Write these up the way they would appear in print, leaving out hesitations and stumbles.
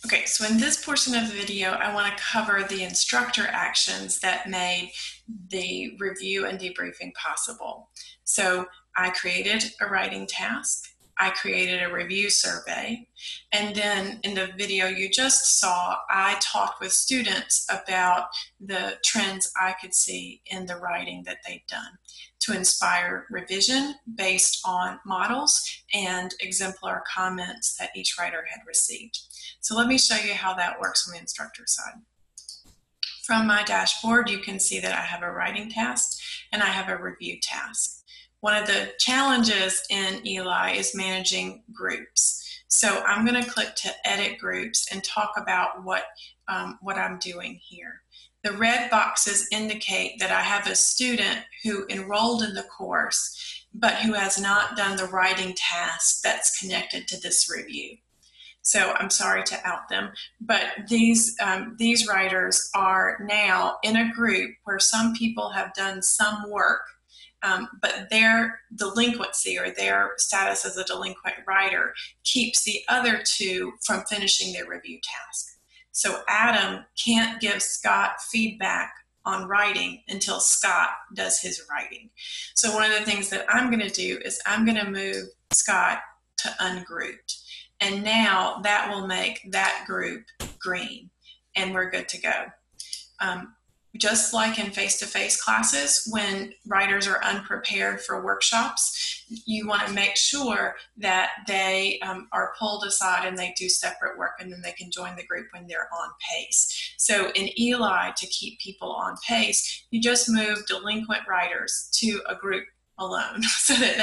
Okay, so in this portion of the video, I want to cover the instructor actions that made the review and debriefing possible. So I created a writing task, I created a review survey, and then in the video you just saw, I talked with students about the trends I could see in the writing that they'd done to inspire revision based on models and exemplar comments that each writer had received. So let me show you how that works on the instructor side. From my dashboard, you can see that I have a writing task and I have a review task. One of the challenges in Eli is managing groups. So I'm going to click to edit groups and talk about what I'm doing here. The red boxes indicate that I have a student who enrolled in the course, but who has not done the writing task that's connected to this review. So I'm sorry to out them, but these writers are now in a group where some people have done some work, but their delinquency or their status as a delinquent writer keeps the other two from finishing their review task. So Adam can't give Scott feedback on writing until Scott does his writing. So one of the things that I'm going to do is I'm going to move Scott to ungrouped. And now that will make that group green, and we're good to go. Just like in face-to-face classes, when writers are unprepared for workshops, you want to make sure that they are pulled aside and they do separate work, and then they can join the group when they're on pace. So in Eli, to keep people on pace, you just move delinquent writers to a group alone so that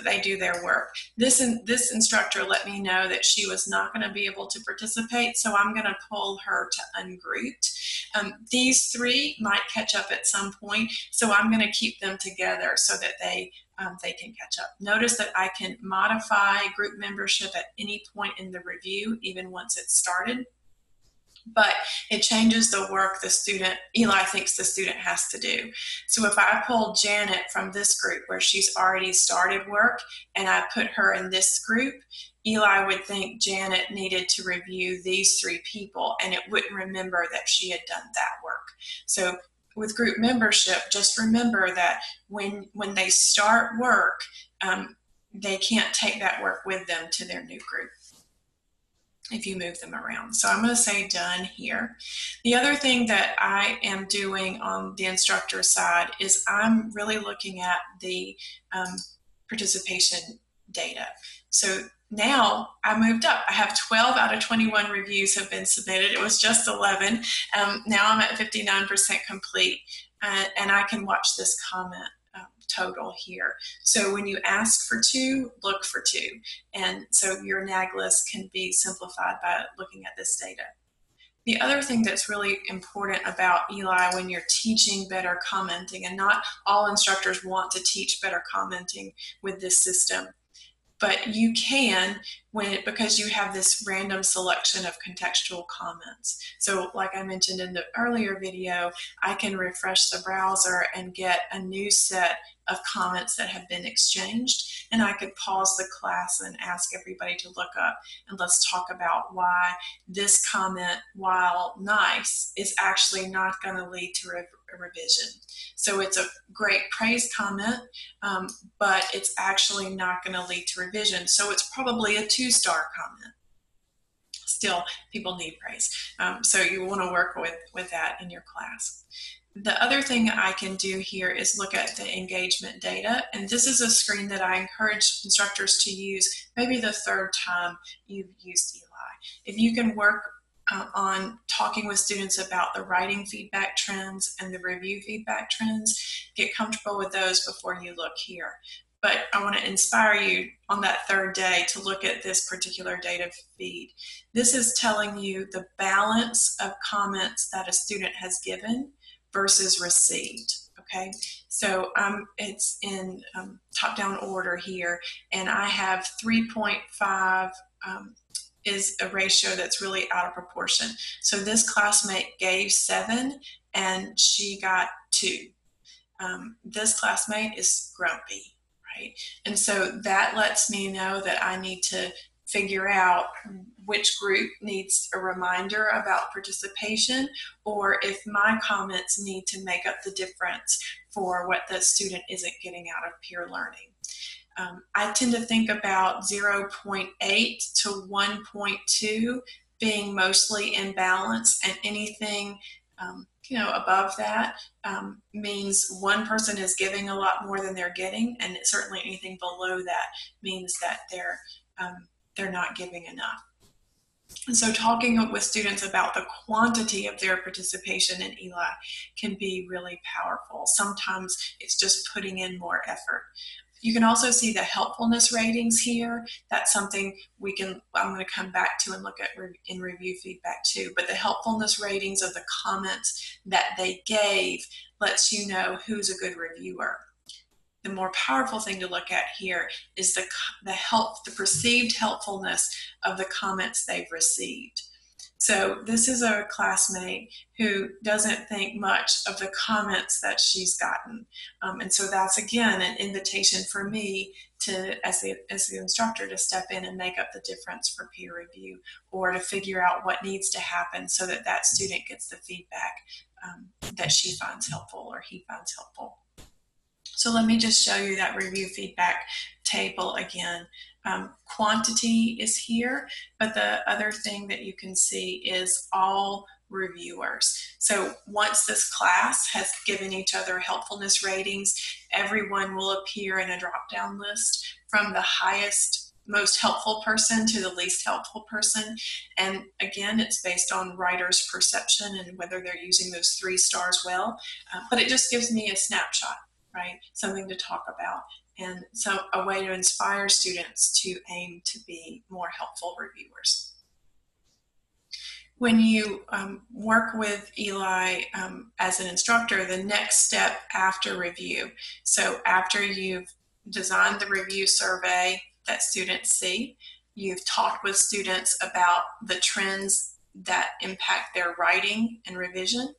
they do their work. This instructor let me know that she was not going to be able to participate, so I'm going to pull her to ungrouped. These three might catch up at some point, so I'm going to keep them together so that they can catch up. Notice that I can modify group membership at any point in the review, even once it's started. But it changes the work Eli thinks the student has to do. So if I pull Janet from this group where she's already started work and I put her in this group, Eli would think Janet needed to review these three people, and it wouldn't remember that she had done that work. So with group membership, just remember that when they start work, they can't take that work with them to their new group if you move them around. So I'm going to say done here. The other thing that I am doing on the instructor side is I'm really looking at the participation data. So now I moved up. I have 12 out of 21 reviews have been submitted. It was just 11. Now I'm at 59% complete, and I can watch this comment total here. So when you ask for two, look for two. And so your NAG list can be simplified by looking at this data. The other thing that's really important about Eli when you're teaching better commenting, and not all instructors want to teach better commenting with this system, but you can because you have this random selection of contextual comments. So like I mentioned in the earlier video, I can refresh the browser and get a new set of comments that have been exchanged, and I could pause the class and ask everybody to look up and let's talk about why this comment, while nice, is actually not going to lead to a revision. So it's a great praise comment, but it's actually not going to lead to revision. So it's probably a 2-star comment. Still, people need praise. So you want to work with that in your class. The other thing I can do here is look at the engagement data. And this is a screen that I encourage instructors to use maybe the third time you've used Eli. If you can work on talking with students about the writing feedback trends and the review feedback trends, get comfortable with those before you look here. But I want to inspire you on that third day to look at this particular data feed. This is telling you the balance of comments that a student has given versus received. Okay, so it's in top-down order here, and I have 3.5 is a ratio that's really out of proportion. So this classmate gave 7 and she got 2. This classmate is grumpy, right? And so that lets me know that I need to figure out which group needs a reminder about participation, or if my comments need to make up the difference for what the student isn't getting out of peer learning. I tend to think about 0.8 to 1.2 being mostly in balance, and anything above that means one person is giving a lot more than they're getting, and certainly anything below that means that they're not giving enough. And so talking with students about the quantity of their participation in ELI can be really powerful. Sometimes it's just putting in more effort. You can also see the helpfulness ratings here. That's something I'm going to come back to and look at in review feedback too. But the helpfulness ratings of the comments that they gave lets you know who's a good reviewer. The more powerful thing to look at here is the perceived helpfulness of the comments they've received. So this is a classmate who doesn't think much of the comments that she's gotten. And so that's, again, an invitation for me to, as the instructor, to step in and make up the difference for peer review, or to figure out what needs to happen so that that student gets the feedback that she finds helpful or he finds helpful. So let me just show you that review feedback table again. Quantity is here, but the other thing that you can see is all reviewers. So once this class has given each other helpfulness ratings, everyone will appear in a drop-down list from the highest, most helpful person to the least helpful person. And again, it's based on writer's perception and whether they're using those 3 stars well, but it just gives me a snapshot, right? Something to talk about. And so a way to inspire students to aim to be more helpful reviewers. When you work with ELI as an instructor, the next step after review, so after you've designed the review survey that students see, you've talked with students about the trends that impact their writing and revision,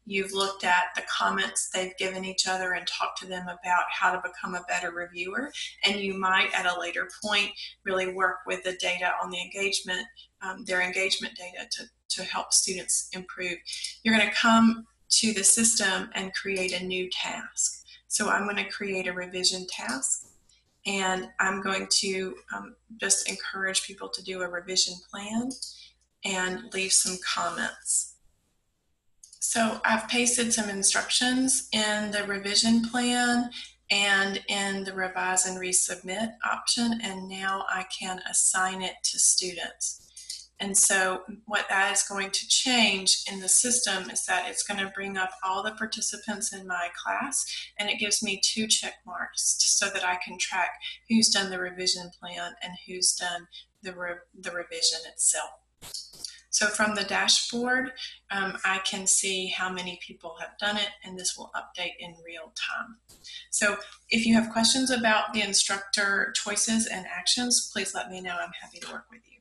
you've looked at the comments they've given each other and talked to them about how to become a better reviewer, and you might at a later point really work with the data on the engagement, their engagement data to help students improve. You're going to come to the system and create a new task. So I'm going to create a revision task, and I'm going to just encourage people to do a revision plan and leave some comments. So I've pasted some instructions in the revision plan and in the revise and resubmit option, and now I can assign it to students. And so what that is going to change in the system is that it's going to bring up all the participants in my class, and it gives me 2 check marks so that I can track who's done the revision plan and who's done the revision itself. So from the dashboard, I can see how many people have done it, and this will update in real time. So if you have questions about the instructor choices and actions, please let me know. I'm happy to work with you.